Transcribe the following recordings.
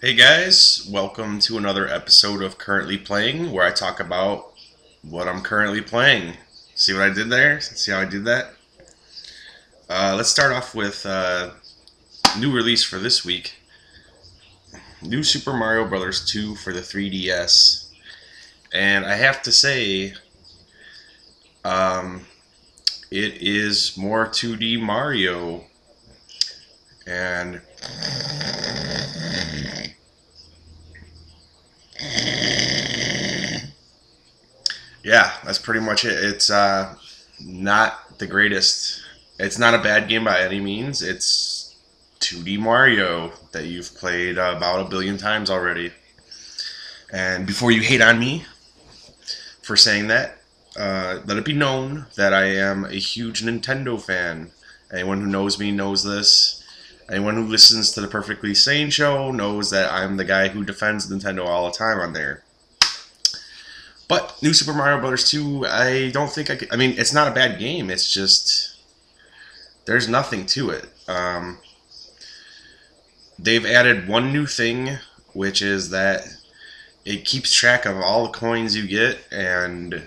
Hey guys, welcome to another episode of Currently Playing, where I talk about what I'm currently playing. See what I did there? See how I did that? Let's start off with new release for this week. New Super Mario Bros. 2 for the 3DS. And I have to say, um, it is more 2D Mario. And yeah, that's pretty much it. It's not the greatest. It's not a bad game by any means. It's 2D Mario that you've played about a billion times already. And before you hate on me for saying that, let it be known that I am a huge Nintendo fan. Anyone who knows me knows this. Anyone who listens to the Perfectly Sane show knows that I'm the guy who defends Nintendo all the time on there. But New Super Mario Bros. 2, I don't think I could. I mean, it's not a bad game. It's just there's nothing to it. They've added one new thing, which is that it keeps track of all the coins you get, and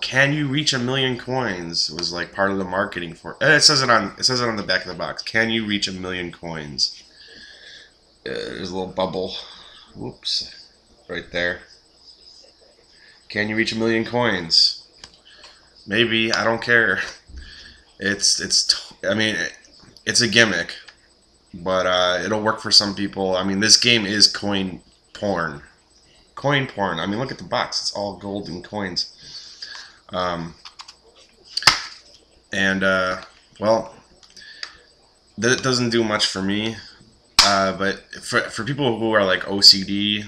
can you reach 1,000,000 coins was like part of the marketing for. It says it on the back of the box. Can you reach 1,000,000 coins? There's a little bubble. Whoops, right there. Can you reach 1,000,000 coins? Maybe. I don't care. I mean, it's a gimmick, but it'll work for some people. I mean, this game is coin porn. Coin porn. I mean, look at the box. It's all gold and coins. Um, and well, that doesn't do much for me. But for people who are like OCD,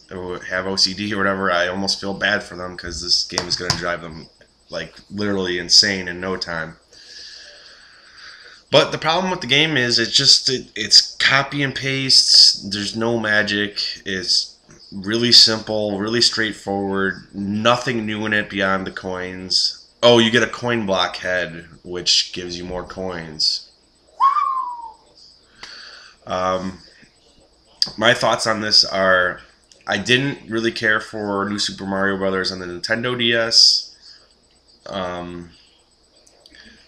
who have OCD or whatever, I almost feel bad for them because this game is going to drive them like literally insane in no time. But the problem with the game is it's copy and paste. There's no magic. It's really simple, really straightforward. Nothing new in it beyond the coins. Oh, you get a coin block head, which gives you more coins. Um, my thoughts on this are I didn't really care for New Super Mario Brothers on the Nintendo DS. Um,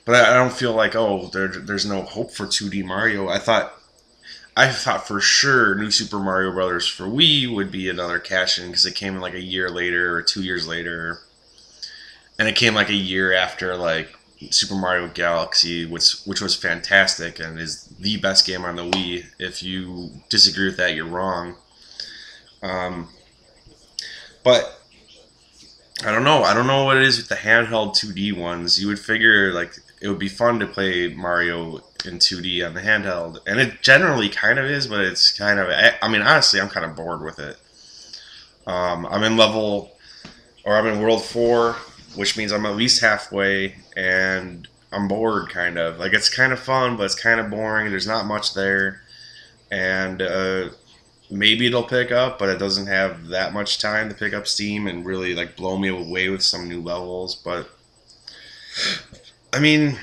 but I don't feel like there's no hope for 2D Mario. I thought for sure New Super Mario Brothers for Wii would be another cash in because it came like a year later or 2 years later, and it came like a year after like Super Mario Galaxy, which was fantastic and is the best game on the Wii. If you disagree with that, you're wrong. Um, but I don't know. I don't know what it is with the handheld 2D ones. You would figure like it would be fun to play Mario in 2D on the handheld, and it generally kind of is, but it's kind of. I mean, honestly, I'm kind of bored with it. I'm in World 4, which means I'm at least halfway, and I'm bored, kind of. Like it's kind of fun, but it's kind of boring. There's not much there, and maybe it'll pick up, but it doesn't have that much time to pick up steam and really like blow me away with some new levels. But I mean,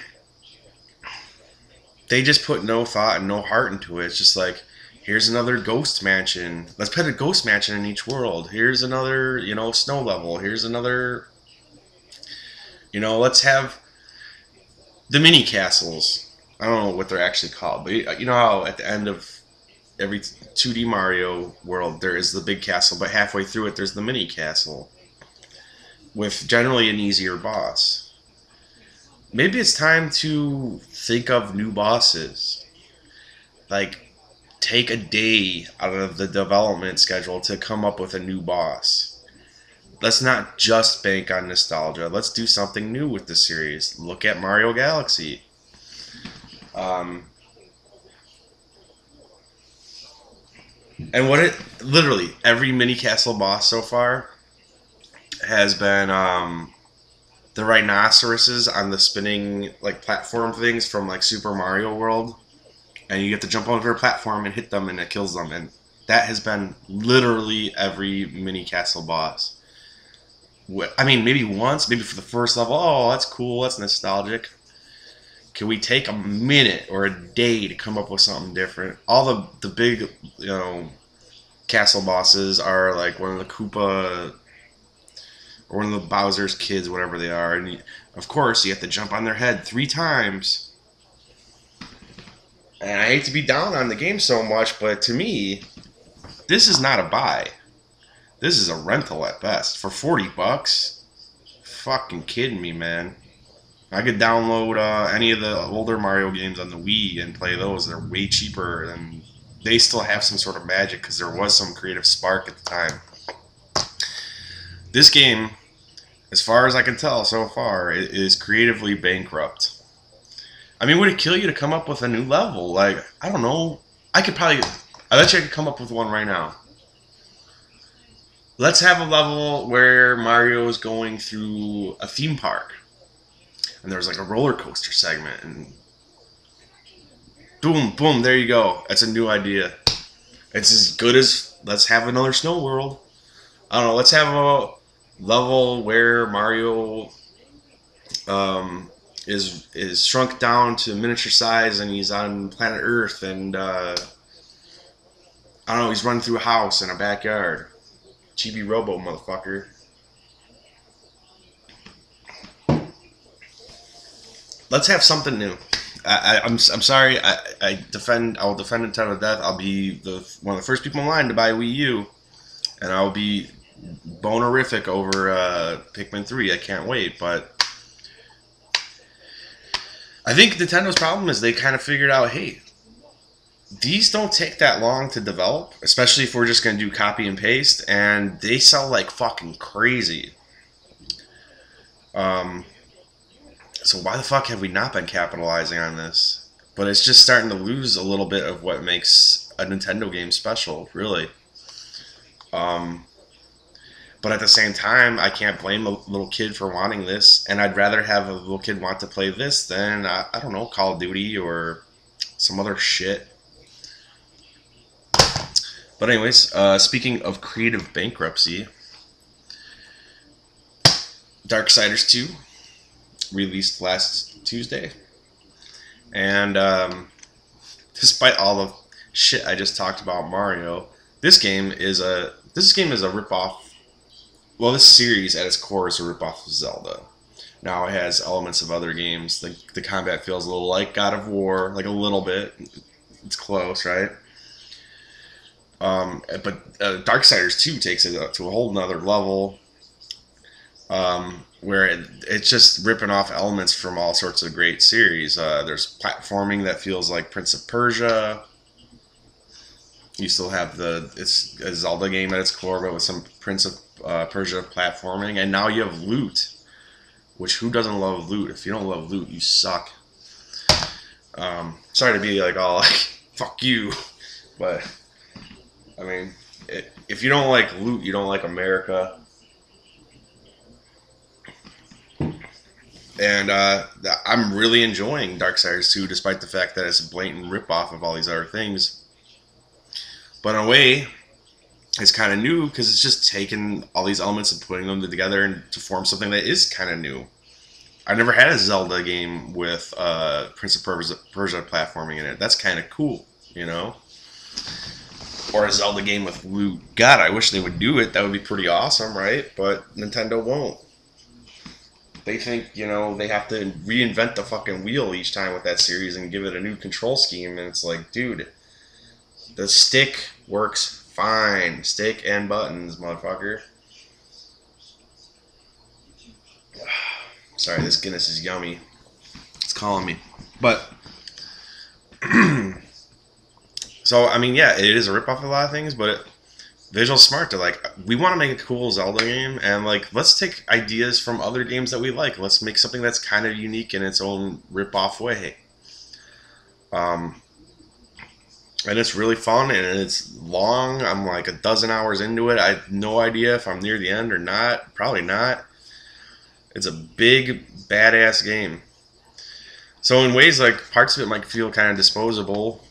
they just put no thought and no heart into it. It's just like, here's another ghost mansion. Let's put a ghost mansion in each world. Here's another, snow level. Here's another, let's have the mini castles. I don't know what they're actually called, but you know how at the end of every 2D Mario world there is the big castle, but halfway through it there's the mini castle with generally an easier boss. Maybe it's time to think of new bosses. Like, take a day out of the development schedule to come up with a new boss. Let's not just bank on nostalgia. Let's do something new with the series. Look at Mario Galaxy. Um, and what it literally every mini castle boss so far has been the rhinoceroses on the spinning like platform things from like Super Mario World, and you get to jump over a platform and hit them, and it kills them. And that has been literally every mini castle boss. I mean, maybe once, maybe for the first level. Oh, that's cool. That's nostalgic. Can we take a minute or a day to come up with something different? All the big, castle bosses are like one of the Koopa or one of the Bowser's kids, whatever they are, and of course you have to jump on their head 3 times. And I hate to be down on the game so much, but to me, this is not a buy. This is a rental at best for $40. Fucking kidding me, man. I could download any of the older Mario games on the Wii and play those. They're way cheaper, and they still have some sort of magic because there was some creative spark at the time. This game, as far as I can tell so far, is creatively bankrupt. I mean, would it kill you to come up with a new level? Like, I don't know. I bet you I could come up with one right now. Let's have a level where Mario is going through a theme park. And there's like a roller coaster segment. And boom, boom, there you go. That's a new idea. It's as good as let's have another Snow World. I don't know. Let's have a level where Mario is shrunk down to miniature size and he's on planet Earth and I don't know, he's running through a house in a backyard. Chibi Robo, motherfucker. Let's have something new. I'm sorry. I will defend Nintendo to death. I'll be one of the first people in line to buy a Wii U, and I'll be bonerific over Pikmin 3. I can't wait, but I think Nintendo's problem is they kind of figured out, hey, these don't take that long to develop, especially if we're just going to do copy and paste, and they sell like fucking crazy. So why the fuck have we not been capitalizing on this? But it's just starting to lose a little bit of what makes a Nintendo game special, really. But at the same time, I can't blame a little kid for wanting this, and I'd rather have a little kid want to play this than, I don't know, Call of Duty or some other shit. But anyways, speaking of creative bankruptcy, Darksiders 2 released last Tuesday, and despite all the shit I just talked about Mario, this game is a ripoff. Well, this series at its core is a ripoff of Zelda. Now it has elements of other games. The combat feels a little like God of War, like a little bit. It's close, right? But Darksiders 2 takes it to a whole nother level, where it's just ripping off elements from all sorts of great series. There's platforming that feels like Prince of Persia. You still have it's a Zelda game at its core, but with some Prince of Persia platforming, and now you have loot. Which, who doesn't love loot? If you don't love loot, you suck. Sorry to be like all like fuck you, but I mean, if you don't like loot, you don't like America. And I'm really enjoying Darksiders 2, despite the fact that it's a blatant ripoff of all these other things. But in a way, it's kind of new because it's just taking all these elements and putting them together and to form something that is kind of new. I never had a Zelda game with Prince of Persia platforming in it. That's kind of cool, you know? Or a Zelda game with loot. God, I wish they would do it. That would be pretty awesome, right? But Nintendo won't. They think, you know, they have to reinvent the fucking wheel each time with that series and give it a new control scheme. And it's like, dude, the stick works fine. Stick and buttons, motherfucker. Sorry, this Guinness is yummy. It's calling me. But, so, I mean, yeah, it is a ripoff of a lot of things, but Visual Smart to like, we want to make a cool Zelda game, and like, let's take ideas from other games that we like. Let's make something that's kind of unique in its own rip-off way. And it's really fun, and it's long. I'm like a dozen hours into it. I have no idea if I'm near the end or not. Probably not. It's a big, badass game. So in ways, like, parts of it might feel kind of disposable,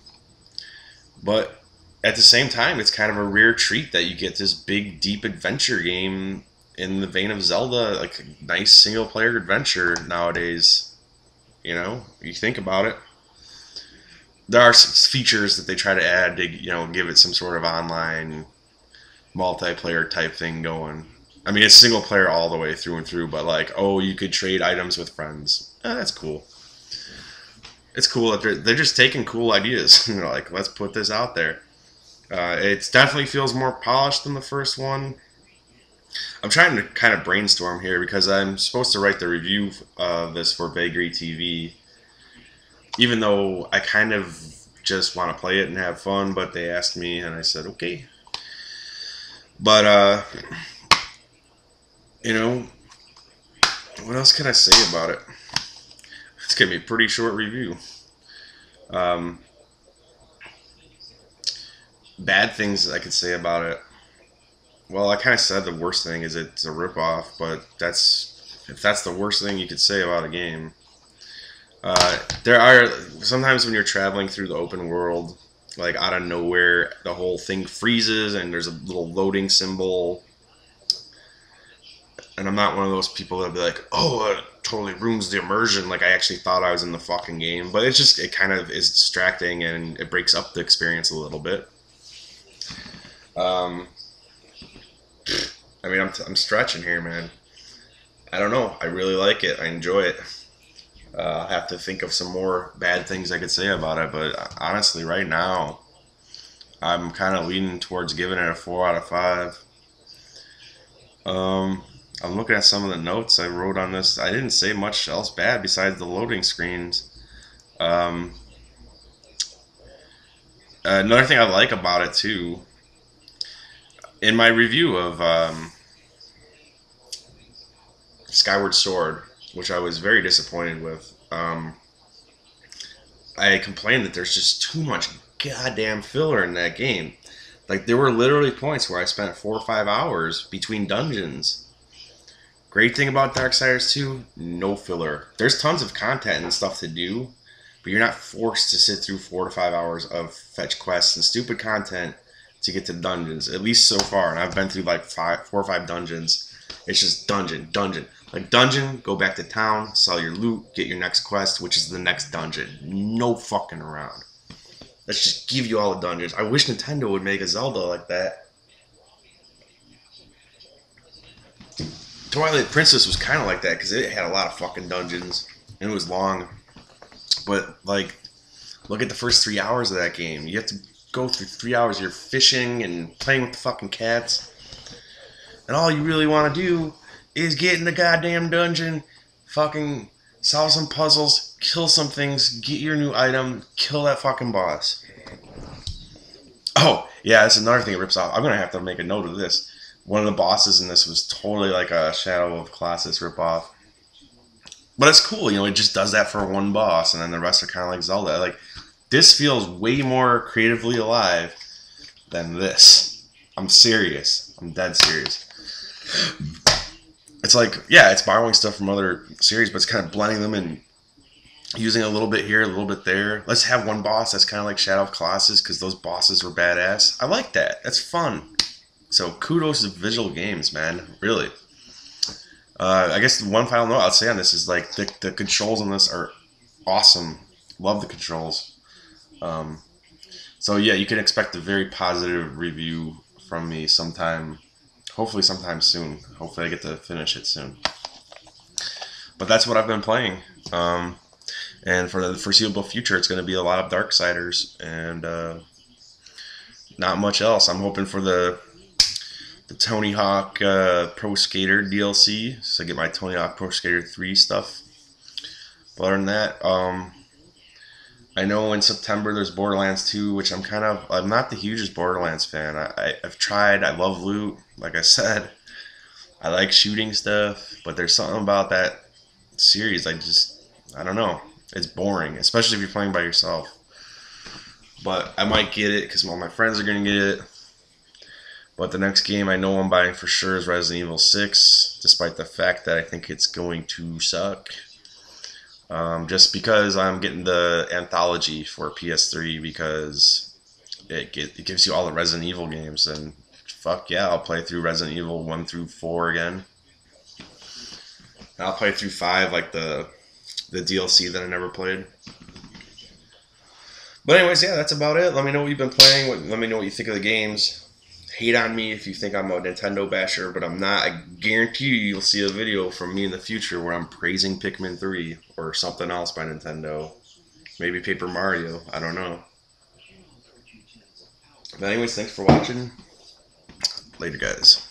but at the same time, it's kind of a rare treat that you get this big, deep adventure game in the vein of Zelda, like a nice single-player adventure nowadays. You know, you think about it. There are some features that they try to add to, you know, give it some sort of online multiplayer type thing going. I mean, it's single player all the way through and through, but like, oh, you could trade items with friends. That's cool. It's cool that they're just taking cool ideas. You know, like, let's put this out there. It definitely feels more polished than the first one. I'm trying to kind of brainstorm here because I'm supposed to write the review of this for Vagary TV. Even though I kind of just want to play it and have fun, but they asked me and I said, okay. But, you know, what else can I say about it? It's going to be a pretty short review. Bad things I could say about it. Well, I kind of said the worst thing is it's a ripoff, but if that's the worst thing you could say about a game. There are sometimes when you're traveling through the open world, like out of nowhere, the whole thing freezes and there's a little loading symbol. And I'm not one of those people that'll be like, oh, it totally ruins the immersion. Like I actually thought I was in the fucking game, but it kind of is distracting and it breaks up the experience a little bit. I mean, I'm stretching here, man. I don't know. I really like it. I enjoy it. I'll have to think of some more bad things I could say about it, but honestly, right now, I'm kind of leaning towards giving it a 4 out of 5. I'm looking at some of the notes I wrote on this. I didn't say much else bad besides the loading screens. Another thing I like about it, too, in my review of Skyward Sword, which I was very disappointed with, I complained that there's just too much goddamn filler in that game. Like, there were literally points where I spent 4 or 5 hours between dungeons. Great thing about Darksiders 2, no filler. There's tons of content and stuff to do, but you're not forced to sit through 4 to 5 hours of fetch quests and stupid content to get to dungeons, at least so far. And I've been through like 4 or 5 dungeons. It's just dungeon. Like dungeon, go back to town, sell your loot, get your next quest, which is the next dungeon. No fucking around. Let's just give you all the dungeons. I wish Nintendo would make a Zelda like that. Twilight Princess was kind of like that because it had a lot of fucking dungeons and it was long. But like, look at the first 3 hours of that game. You have to go through 3 hours. You're fishing and playing with the fucking cats, and all you really want to do is get in the goddamn dungeon, fucking solve some puzzles, kill some things, get your new item, kill that fucking boss. Oh yeah, that's another thing it rips off. I'm gonna have to make a note of this. One of the bosses in this was totally like a Shadow of Colossus ripoff. But it's cool, you know, it just does that for one boss, and then the rest are kind of like Zelda. Like, this feels way more creatively alive than this. I'm serious. I'm dead serious. It's like, yeah, it's borrowing stuff from other series, but it's kind of blending them and using a little bit here, a little bit there. Let's have one boss that's kind of like Shadow of Colossus because those bosses were badass. I like that. That's fun. So kudos to Visual Games, man. Really. I guess the one final note I'll say on this is like the controls on this are awesome. Love the controls. So yeah, you can expect a very positive review from me sometime. Hopefully sometime soon. Hopefully I get to finish it soon. But that's what I've been playing. And for the foreseeable future, it's going to be a lot of Darksiders and not much else. I'm hoping for the Tony Hawk Pro Skater DLC, so I get my Tony Hawk Pro Skater 3 stuff. But other than that, I know in September there's Borderlands 2, which I'm not the hugest Borderlands fan. I've tried, I love loot, like I said. I like shooting stuff, but there's something about that series, I don't know. It's boring, especially if you're playing by yourself. But I might get it because all my friends are going to get it. But the next game I know I'm buying for sure is Resident Evil 6, despite the fact that I think it's going to suck. Just because I'm getting the anthology for PS3 because it gives you all the Resident Evil games, and fuck yeah, I'll play through Resident Evil 1 through 4 again. And I'll play through 5, like the DLC that I never played. But anyways, yeah, that's about it. Let me know what you've been playing. Let me know what you think of the games. Hate on me if you think I'm a Nintendo basher, but I'm not. I guarantee you'll see a video from me in the future where I'm praising Pikmin 3 or something else by Nintendo. Maybe Paper Mario. I don't know. But anyways, thanks for watching. Later, guys.